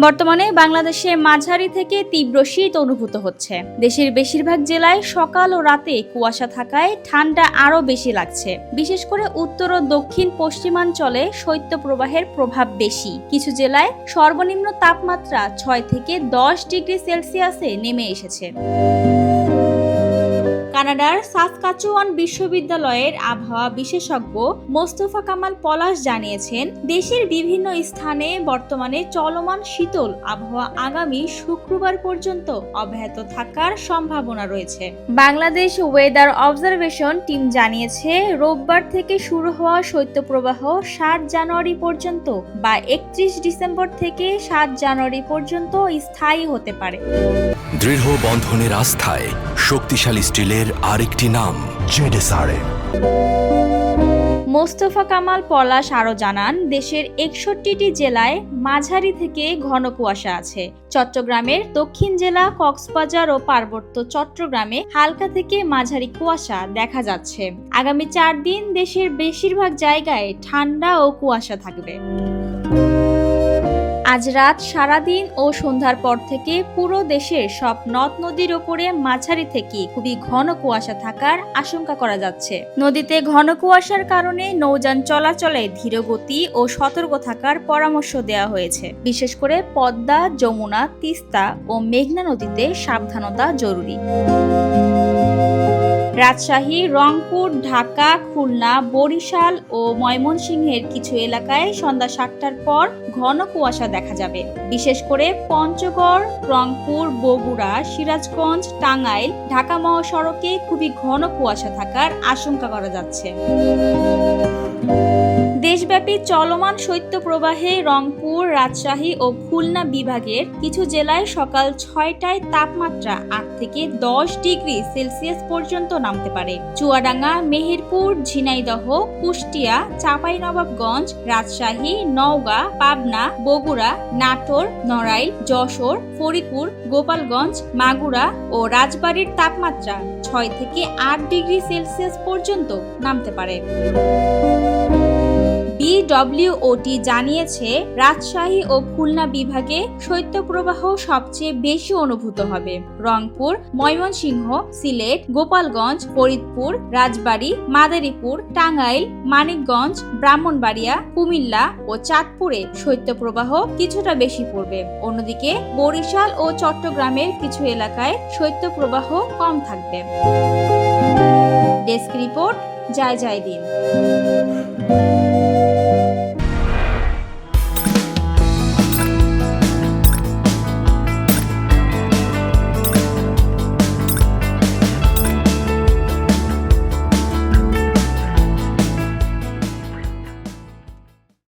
বর্তমানে বাংলাদেশে মাঝারি থেকে তীব্র শীত অনুভূত হচ্ছে। দেশের বেশিরভাগ জেলায় সকাল ও রাতে কুয়াশা থাকায় ঠান্ডা আরও বেশি লাগছে। বিশেষ করে উত্তর ও দক্ষিণ পশ্চিমাঞ্চলে শৈত্যপ্রবাহের প্রভাব বেশি। কিছু জেলায় সর্বনিম্ন তাপমাত্রা 6 থেকে 10 ডিগ্রি সেলসিয়াসে নেমে এসেছে। কানাডার সাসকাচুয়ান বিশ্ববিদ্যালয়ের আবহাওয়া বিশেষজ্ঞ মোস্তফা কামাল পলাশ জানিয়েছেন, দেশের বিভিন্ন স্থানে বর্তমানে চলমান শীতল আবহাওয়া আগামী শুক্রবার পর্যন্ত অব্যাহত থাকার সম্ভাবনা রয়েছে। বাংলাদেশ ওয়েদার অবজারভেশন টিম জানিয়েছে, রোববার থেকে শুরু হওয়া শৈত্যপ্রবাহ 7 জানুয়ারি পর্যন্ত বা 31 ডিসেম্বর থেকে 7 জানুয়ারি পর্যন্ত স্থায়ী হতে পারে। দৃঢ় বন্ধনের আস্থায় শক্তিশালী স্টিলের আরেকটি নাম জেডএসআরএম। মোস্তফা কামাল পলাশ আরও জানান, দেশের 61টি জেলায় মাঝারি থেকে ঘন কুয়াশা আছে। চট্টগ্রামের দক্ষিণ জেলা কক্সবাজার ও পার্বত্য চট্টগ্রামে হালকা থেকে মাঝারি কুয়াশা দেখা যাচ্ছে। আগামী 4 দিন দেশের বেশিরভাগ জায়গায় ঠান্ডা ও কুয়াশা থাকবে। আজ রাত সারাদিন ও সন্ধ্যার পর থেকে পুরো দেশের সব নদ নদীর ওপরে মাঝারি থেকে খুবই ঘন কুয়াশা থাকার আশঙ্কা করা যাচ্ছে। নদীতে ঘন কুয়াশার কারণে নৌযান চলাচলে ধীরগতি ও সতর্ক থাকার পরামর্শ দেওয়া হয়েছে। বিশেষ করে পদ্মা, যমুনা, তিস্তা ও মেঘনা নদীতে সাবধানতা জরুরি। রাজশাহী, রংপুর, ঢাকা, খুলনা, বরিশাল ও ময়মনসিংহের কিছু এলাকায় সন্ধ্যা 7টার পর ঘন কুয়াশা দেখা যাবে। বিশেষ করে পঞ্চগড়, রংপুর, বগুড়া, সিরাজগঞ্জ, টাঙ্গাইল, ঢাকা মহাসড়কে খুবই ঘন কুয়াশা থাকার আশঙ্কা করা যাচ্ছে। দেশব্যাপী চলমান শৈত্যপ্রবাহে রংপুর, রাজশাহী ও খুলনা বিভাগের কিছু জেলায় সকাল 6টায় তাপমাত্রা 8 থেকে 10 ডিগ্রি সেলসিয়াস পর্যন্ত নামতে পারে। চুয়াডাঙ্গা, মেহেরপুর, ঝিনাইদহ, কুষ্টিয়া, চাঁপাইনবাবগঞ্জ, রাজশাহী, নওগাঁ, পাবনা, বগুড়া, নাটোর, নড়াইল, যশোর, ফরিদপুর, গোপালগঞ্জ, মাগুরা ও রাজবাড়ীর তাপমাত্রা 6 থেকে 8 ডিগ্রি সেলসিয়াস পর্যন্ত নামতে পারে। বিডব্লিউওটি জানিয়েছে, রাজশাহী ও খুলনা বিভাগে শৈত্যপ্রবাহ সবচেয়ে বেশি অনুভূত হবে। রংপুর, ময়মনসিংহ, সিলেট, গোপালগঞ্জ, ফরিদপুর, রাজবাড়ী, মাদারীপুর, টাঙ্গাইল, মানিকগঞ্জ, ব্রাহ্মণবাড়িয়া, কুমিল্লা ও চাঁদপুরে শৈত্যপ্রবাহ কিছুটা বেশি পড়বে। অন্যদিকে বরিশাল ও চট্টগ্রামের কিছু এলাকায় শৈত্যপ্রবাহ কম থাকবে। ডেস্ক রিপোর্ট, জয় জয় দিন।